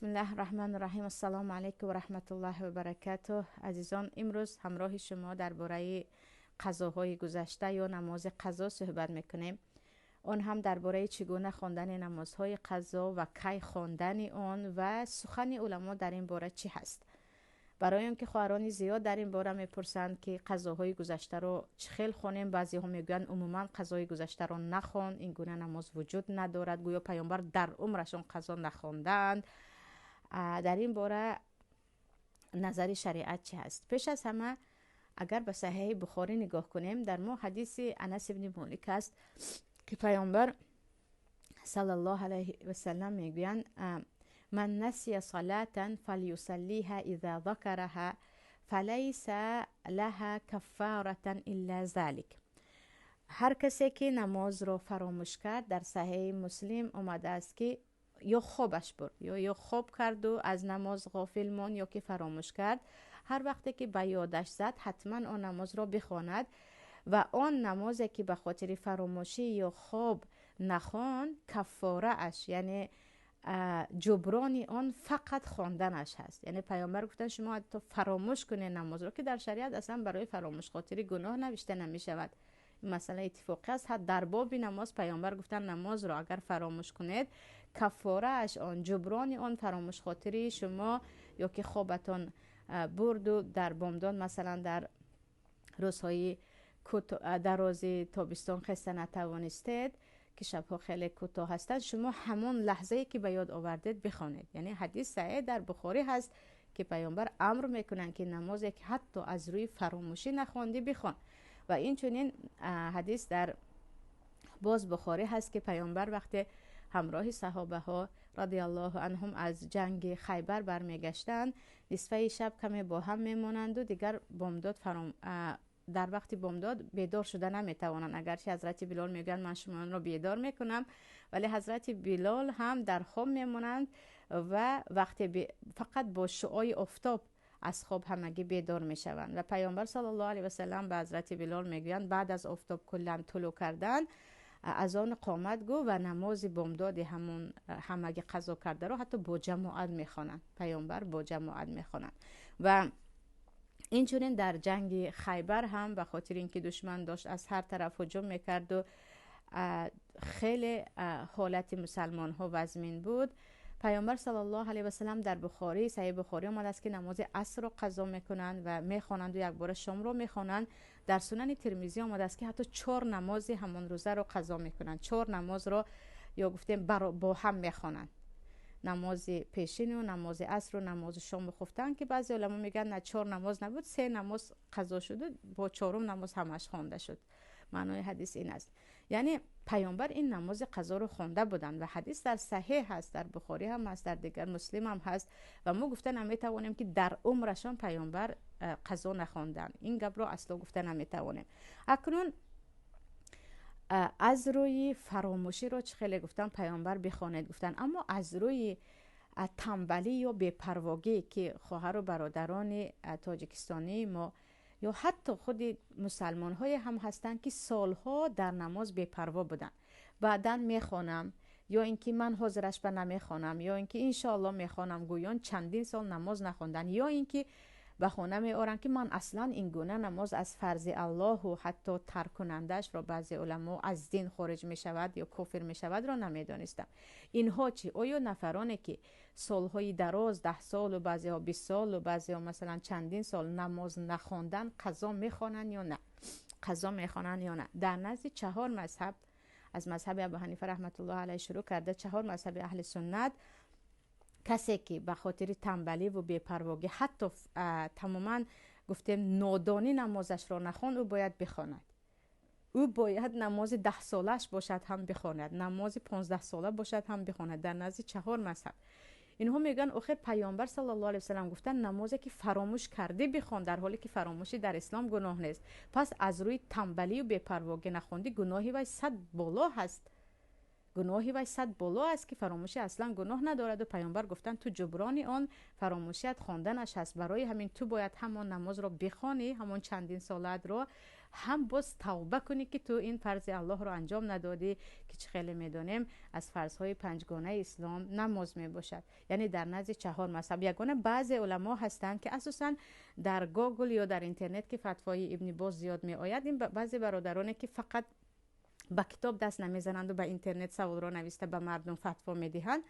بسم الله الرحمن الرحیم. السلام علیکم و رحمت الله و برکاته. عزیزان، امروز همراه شما درباره قضاهای گذشته یا نماز قضا صحبت میکنیم. آن هم درباره چگونه خواندن نمازهای قضا و کی خواندن آن و سخن علما در این باره چی هست. برای اینکه خواهران زیاد در این باره میپرسند که قضاهای گذشته رو چخیل خوانیم، بعضی ها میگن عموما قضای گذشته رو نخوان، این گونه نماز وجود ندارد، گویا پیامبر در عمرشون قضا نخواندند. در این باره نظر شریعت چه هست؟ پیش از همه اگر به صحیح بخاری نگاه کنیم، در ما حدیث انس بن مالک است که پیامبر صلی الله علیه و سلم میگویند من نسی صلاة فلیصلیها اذا ذکرها فلیس لها کفاره الا ذلك. هر کسی که نماز رو فراموش کرد، در صحیح مسلم آمده است که یا خوابش برد یا خواب کرد و از نماز غافل ماند یا که فراموش کرد، هر وقتی که به یادش زد حتما آن نماز را بخواند و آن نمازی که به خاطر فراموشی یا خواب نخوان، کفاره اش یعنی جبران آن فقط خواندنش هست. یعنی پیامبر گفتن شما حتی فراموش کنید نماز را، که در شریعت اصلا برای فراموش خاطری گناه نوشته نمی شود. مثلا اتفاقی است، حتی در باب نماز پیامبر گفتن نماز را اگر فراموش کنید، کفاره اش آن جبران آن فراموش خاطری شما یا که خوابتان برد و در بامداد مثلا در روزهای دراز تابستان خسته نتوانستید که شبها خیلی کوتاه هستند، شما همون لحظه‌ای که به یاد آوردید بخوانید. یعنی حدیث صحیح در بخاری هست که پیامبر امر میکنن که نمازی که حتی از روی فراموشی نخواندی بخوان. و این چنین حدیث در باز بخاری هست که پیامبر وقتی همراه صحابه ها رضی الله عنهم از جنگ خیبر برمیگشتند، نصفه شب کمی با هم میمانند و دیگر بامداد در وقت بامداد بیدار شده نمیتوانند. اگرچه حضرت بلال میگن من شما را بیدار میکنم، ولی حضرت بلال هم در خواب میمانند و وقتی فقط با شعاع آفتاب از خواب همگی بیدار میشوند. و پیامبر صلی الله علیه و سلم به حضرت بلال میگویند بعد از آفتاب کلا طلوع کردن از آن قامت گو و نماز بامداد همون همگی قضا کرده رو حتی با جماعت میخوانند. پیامبر با جماعت میخوانند. و اینچنین در جنگ خیبر هم به خاطر اینکه دشمن داشت از هر طرف هجوم میکرد و خیلی حالت مسلمان ها وزمین بود، پیامبر صلی الله علیه و سلم در بخاری صحیح بخاری آمده است که نماز عصر رو قضا میکنند و میخوانند و یک بار شام رو میخوانند. در سنن ترمذی آمده است که حتی 4 نماز همان روزه رو قضا میکنند. 4 نماز رو یا گفتیم با هم میخوانند، نماز پیشین و نماز عصر و نماز شام گفتن که بعضی علما میگن نه 4 نماز نبود، 3 نماز قضا شده، با 4م نماز همش خوانده شد. معنای حدیث این است. یعنی پیامبر این نماز قضا رو خوانده بودند و حدیث در صحیح هست، در بخاری هم هست، در دیگر مسلم هم هست و ما گفتن نمیتوانیم که در عمرشان پیامبر قضا نخواندن. این گپ رو اصلا گفتن نمیتوانیم. اکنون از روی فراموشی رو چه خیلی گفتن پیامبر بخواند گفتن، اما از روی تنبلی یا بی‌پرواگی که خواهر و برادران تاجیکستانی ما یا حتی خود مسلمان های هم هستند که سالها در نماز بی‌پروا بودن، بعدن میخوانم یا اینکه من حاضرش به نمیخوانم یا اینکه انشاءالله میخوانم، گویان چندین سال نماز نخواندن، یا اینکه به خانه میارن که من اصلا این گونه نماز از فرض الله و حتی ترک کنندش را بعضی علما از دین خارج می شود یا کافر می شود را نمیدانستم. اینها چی؟ آیا نفرانی که سالهای دراز 10 سال و بعضی ها 20 سال و بعضی ها مثلا چندین سال نماز نخواندن قضا میخوانن یا نه؟ قضا میخوانن یا نه؟ در نزد 4 مذهب، از مذهب ابو حنیفه رحمت الله علیه شروع کرده 4 مذهب اهل سنت، کسی که به خاطر تنبلی و بی‌پرواگی حتی تماما گفتیم نادانی نمازش را نخواند، او باید بخواند. او باید نماز 10 سالش باشد هم بخواند، نماز 15 ساله باشد هم بخواند. در نزد 4 مذهب اینها میگن آخر پیامبر صلی الله علیه و سلم گفتن نمازی که فراموش کرده بخوان، در حالی که فراموشی در اسلام گناه نیست. پس از روی تنبلی و بی‌پرواگی نخواندی گناهی وای 100 بالا هست، گناهی وای 100 بالا است که فراموشی اصلا گناه ندارد. و پیامبر گفتن تو جبران آن فراموشیت خواندنش هست، برای همین تو باید همان نماز رو بخوانی، همون چندین سالت رو هم باز توبه کنی که تو این فرض الله رو انجام ندادی که چه خیلی میدونیم از فرض‌های پنجگانه اسلام نماز می باشد. یعنی در نزد 4 مذهب یگانه بعضی علما هستند که اساساً در گوگل یا در اینترنت که فتوای ابن باز زیاد می آید، این بعضی برادرانی که فقط با کتاب دست نمیزنند و به اینترنت سوال را نوشته به مردم فتوا میدهند.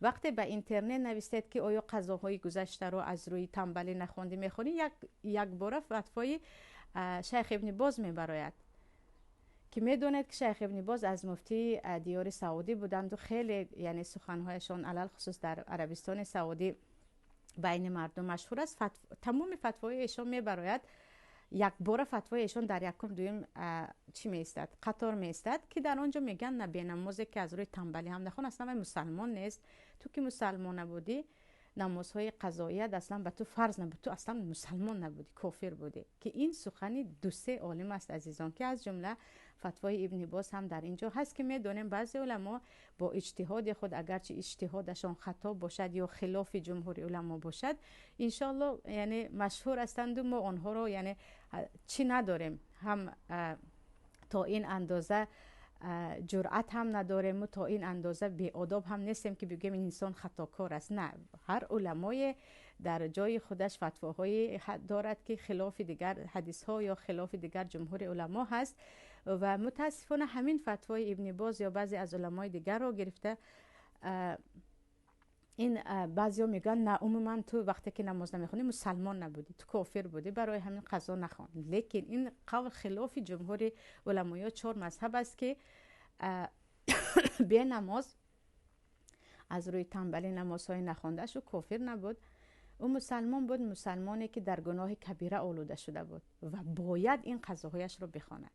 وقتی به اینترنت نوشتید که آیا قضاهای گذشته رو از روی تنبلی نخوندی میخونی، یک بار فتوای شیخ ابن باز میبراید که میدونید که شیخ ابن باز از مفتی دیار سعودی بودند و خیلی یعنی سخنهایشان علل خصوص در عربستان سعودی بین مردم مشهور است. تمام فتوای ایشان میبراید. یک بار فتوای ایشان در یکم دویم چی میستد قطار میستد که در آنجا میگن نه به نمازی که از روی تنبلی هم نخون اصلا مسلمان نیست. تو که مسلمان نبودی نمازهای قضاییت اصلا به تو فرض نبود، تو اصلا مسلمان نبودی، کافر بودی. که این سخنی 2-3 عالم است عزیزان که از جمله فتوای ابن باز هم در اینجا هست که میدونیم بعضی علما با اجتهاد خود اگرچه اجتهادشان خطا باشد یا خلاف جمهور علما باشد انشالله یعنی مشهور هستند و ما آنها رو یعنی چی نداریم، هم تا این اندازه جرأت هم نداریم و تا این اندازه بی‌آداب هم نیستیم که بگیم این انسان خطاکار است. نه، هر علمای در جای خودش فتواهایی دارد که خلاف دیگر حدیث ها یا خلاف دیگر جمهور علما هست و متاسفانه همین فتوای ابن باز یا بعضی از علمای دیگر رو گرفته این بعضیا میگن نه عموما تو وقتی که نماز نمیخونی مسلمان نبودی، تو کافر بودی، برای همین قضا نخوان. لیکن این قول خلاف جمهور علمای 4 مذهب است که به نماز از روی تنبلی نمازهای نخوندهش و کافر نبود، او مسلمان بود، مسلمانی که در گناه کبیره آلوده شده بود و باید این قضاهایش رو بخواند،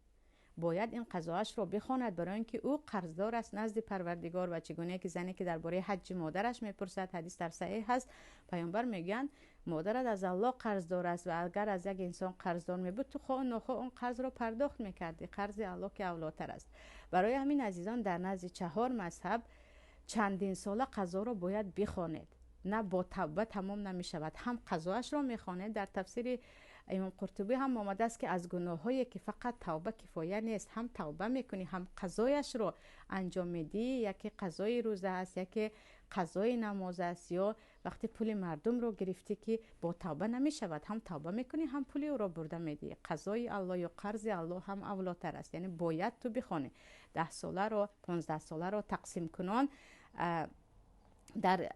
باید این قضاهش رو بخواند برای اینکه او قرضدار است نزد پروردگار. و چگونه که زنی که درباره حج مادرش میپرسد، حدیث در صحیح هست، پیامبر میگن مادرت از الله قرضدار است و اگر از یک انسان قرضدار میبود تو خواه نخواه اون قرض رو پرداخت میکردی، قرض الله که اولاتر است. برای همین عزیزان در نزد 4 مذهب چندین ساله قضا رو باید بخوانید، نه با توبه تمام نمیشود. هم قضاش رو میخوانید. در تفسیر امام قرطبی هم آمده است که از گناهایی که فقط توبه کفایه نیست، هم توبه میکنی هم قضایش رو انجام میدی. یکی قضای روزه است، یکی قضای نماز است، یا وقتی پول مردم رو گرفتی که با توبه نمیشود، هم توبه میکنی هم پولی رو برده میدی. قضای الله یا قرض الله هم اولاتر است، یعنی باید تو بخونی. 10 ساله رو 15 ساله رو تقسیم کنان در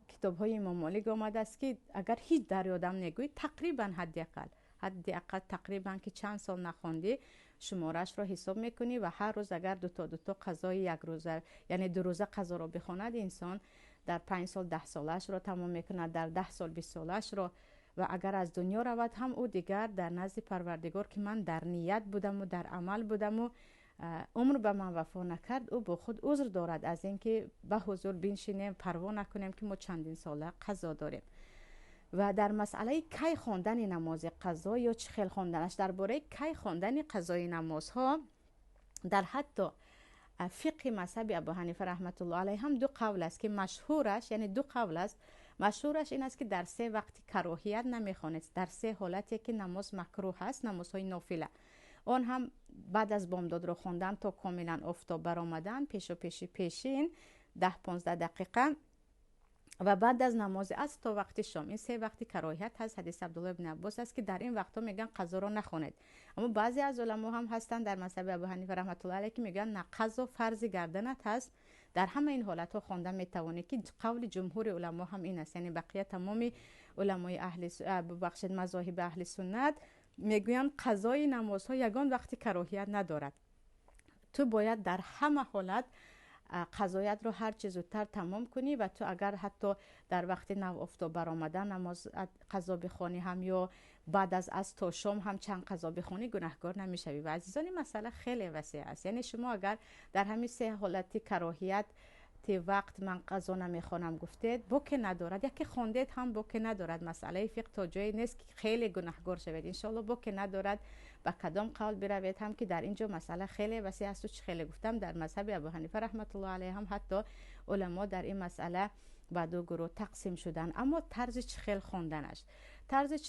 کتاب های امام مالک آمده است که اگر هیچ در یادم نگویی تقریبا حداقل تقریبا که چند سال نخوندی شمارش را حساب میکنی و هر روز اگر 2 تا قضای یک روزه یعنی 2 روزه قضا رو بخواند انسان در 5 سال 10 سالش را تمام میکند، در 10 سال 20 سالش را. و اگر از دنیا رود هم او دیگر در نزد پروردگار که من در نیت بودم و در عمل بودم و عمر به من وفا نکرد، او با خود عذر دارد از اینکه به حضور بنشینیم پروا نکنیم که ما چندین ساله قضا داریم. و در مسئله کی خواندن نماز قضا یا چه خیل خواندنش، درباره کی خواندن قضای نمازها در حتی فقه مذهب ابو حنیفه رحمت الله علیه هم 2 قول است که مشهورش، یعنی 2 قول است. مشهورش این است که در 3 وقت کراهیت نمیخوانید، در 3 حالتی که نماز مکروه است، نمازهای نافله، آن هم بعد از بامداد رو خوندن تا کاملا آفتاب برآمدن، پیشین 10-15 دقیقه و بعد از نماز عصر تا وقت شام. این 3 وقت کراهیت هست. حدیث عبدالله بن عباس است که در این وقتا میگن قضا رو نخونید. اما بعضی از علما هم هستن در مذهب ابو حنیفه رحمت الله علیه که میگن نه، قضا فرض گردنت هست، در همه این حالت ها خواندن میتوانی، که قول جمهور علما هم این است. یعنی بقیه تمام علمای مذاهب اهل سنت میگویند قضای نمازها یگان وقتی کراهیت ندارد، تو باید در همه حالت قضایت رو هر چه زودتر تمام کنی و تو اگر حتی در وقت نو آفتاب برآمدن نماز قضا بخونی هم یا بعد از تا شام هم چند قضا بخونی گناهکار نمیشوی. و عزیزان این مسئله خیلی وسیع است. یعنی شما اگر در همین 3 حالت کراهیت وقت من قضا نمیخوانم گفتید بوک ندارد، یکی خوندید هم بوک ندارد. مسئله فقه تا جایی نیست که خیلی گناهکار شوید، انشالله بوک ندارد. با کدام قول بروید هم که در اینجا مسئله خیلی وسیع است و چه خیلی گفتم در مذهب ابو حنیفه رحمت الله علیه هم حتی علما در این مسئله به 2 گروه تقسیم شدن. اما طرز چه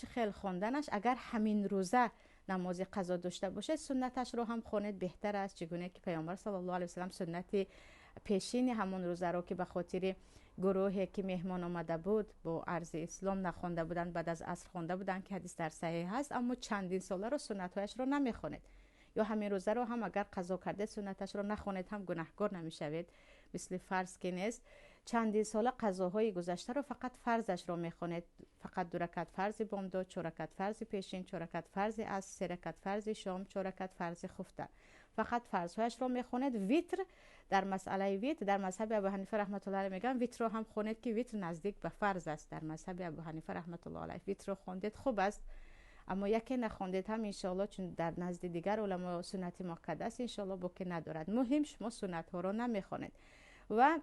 خیل خواندنش اگر همین روزه نماز قضا داشته باشه سنتش رو هم خوانید بهتر است، چگونه که پیامبر صلی الله علیه و سلم سنت پیشین همون روزه رو که به خاطر گروهی که مهمان آمده بود با عرض اسلام نخوانده بودن، بعد از عصر خوانده بودن که حدیث در صحیح هست، اما چندین ساله رو سنت‌هایش رو نمیخونید. یا همین روزه رو هم اگر قضا کرده سنتش رو نخونید هم گناهکار نمیشوید، مثل فرض که نیست. چندین ساله قضاهای گذشته رو فقط فرضش رو میخونید، فقط 2 رکعت فرض بامداد، 4 رکعت فرض پیشین، 4 رکعت فرض عصر، 3 رکعت فرض شام، 4 رکعت فرض خفته، فقط فرضهایش رو میخونید. ویتر در مسئله ویتر در مذهب ابو حنیفه رحمت الله علیه میگن ویتر رو هم خونید که ویتر نزدیک به فرض است. در مذهب ابو حنیفه رحمت الله علیه ویتر رو خوندید خوب است، اما یکی نخوندید هم انشالله، چون در نزد دیگر علما سنت مؤکد است انشالله باقی ندارد. مهم شما سنت ها رو نمیخونید. و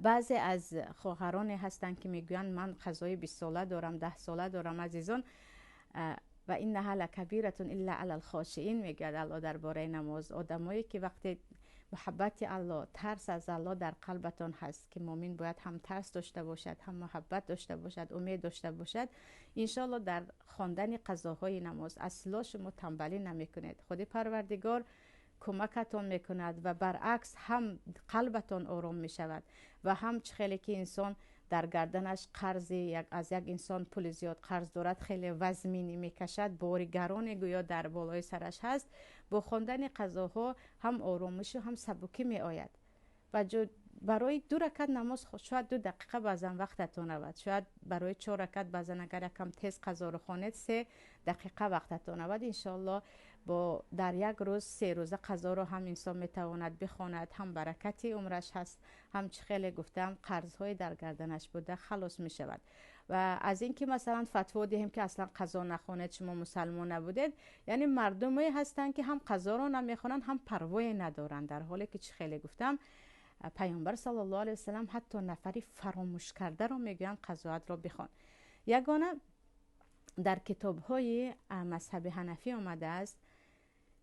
بعضی از خواهران هستند که میگویند من قضای 20 ساله دارم، 10 ساله دارم. عزیزان، و اینها لکبیره الا علی الخاشعین میگه الله درباره نماز. آدمایی که وقتی محبت الله، ترس از الله در قلبتان هست، که مؤمن باید هم ترس داشته باشد، هم محبت داشته باشد، امید داشته باشد، انشالله در خواندن قضاهای نماز اصلا شما تنبلی نمیکنید. خود پروردگار کمکتان میکند و برعکس هم قلبتان آرام میشود و هم خیلی که انسان در گردنش قرض از یک انسان پول زیاد قرض دارد، خیلی وزمینی میکشد، باری گران گویا در بالای سرش هست، با خواندن قضاها هم آرامش و هم سبکی می آید. و برای 2 رکعت نماز شاید 2 دقیقه بعضن وقتتون رود، شاید برای 4 رکعت بعضن اگر کم تیز قضا رو خوانید 3 دقیقه وقتتون رود. انشالله با در یک روز 3 روزه قضا رو هم انسان میتواند بخواند، هم برکتی عمرش هست، هم خیلی گفتم قرض های در گردنش بوده خلاص می شود. و از اینکه مثلا فتوا دهیم که اصلا قضا نخونید شما مسلمان نبودید، یعنی مردمی هستن که هم قضا رو نمیخونن هم پروای ندارن، در حالی که خیلی گفتم پیامبر صلی الله علیه و سلم حتی نفری فراموش کرده رو میگن قضاوت رو بخوان. یگانه در کتاب های مذهب حنفی آمده است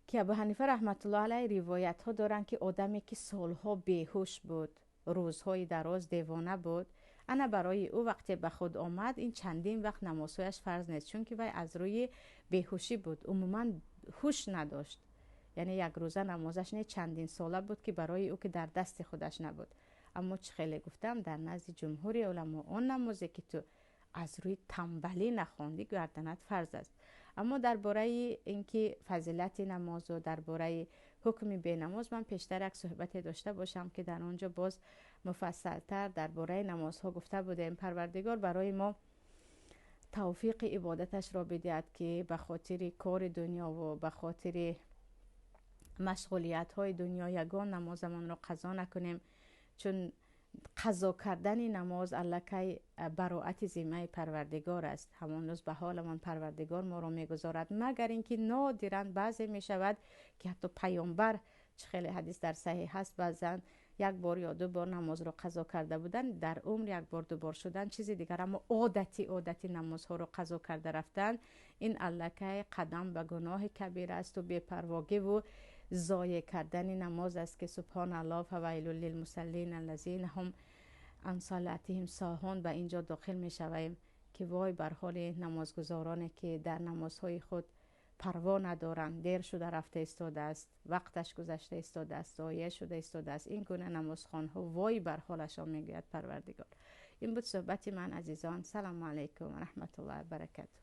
که ابو حنیفه رحمت الله علیه روایت ها دارن که آدمی که سالها بیهوش بود، روزهای دراز دیوانه بود، انا برای او وقتی به خود آمد این چندین وقت نمازهایش فرض نیست، چون که وی از روی بیهوشی بود، عموما هوش نداشت. یعنی یک روزه نمازش نه چندین ساله بود که برای او که در دست خودش نبود. اما چه خیلی گفتم در نزد جمهور علما اون نمازی که تو از روی تنبلی نخوندی گردنت فرض است. اما درباره اینکه فضیلت نماز و درباره حکم به نماز من پیشتر یک صحبت داشته باشم که در آنجا باز مفصلتر درباره نمازها گفته بودیم. پروردگار برای ما توفیق عبادتش را بدهد که به خاطر کار دنیا و به خاطر مشغولیت های دنیا یگان نمازمان را قضا نکنیم، چون قضا کردن نماز الکی براءت ذمه پروردگار است. همون روز به حال من پروردگار ما را میگذارد، مگر اینکه نادرا بعضی می شود که حتی پیامبر چه خیلی حدیث در صحیح هست بعضن 1 بار یا 2 بار نماز را قضا کرده بودن، در عمر 1 بار 2 بار شدن چیزی دیگر، اما عادتی نمازها را قضا کرده رفتن، این الکی قدم به گناه کبیر است و بی‌پرواگی و ضایع کردن نماز است که سبحان الله فویل للمصلین الذین هم عن صلاتهم ساهون. به اینجا داخل می شویم که وای بر حال نمازگزارانی که در نمازهای خود پروا ندارند، دیر شده رفته استاده است، وقتش گذشته استاده است، ضایع شده استاده است، این گونه نمازخوان‌ها وای بر حالشان میگوید پروردگار. این بود صحبت من عزیزان. سلام علیکم و رحمت الله و برکاته.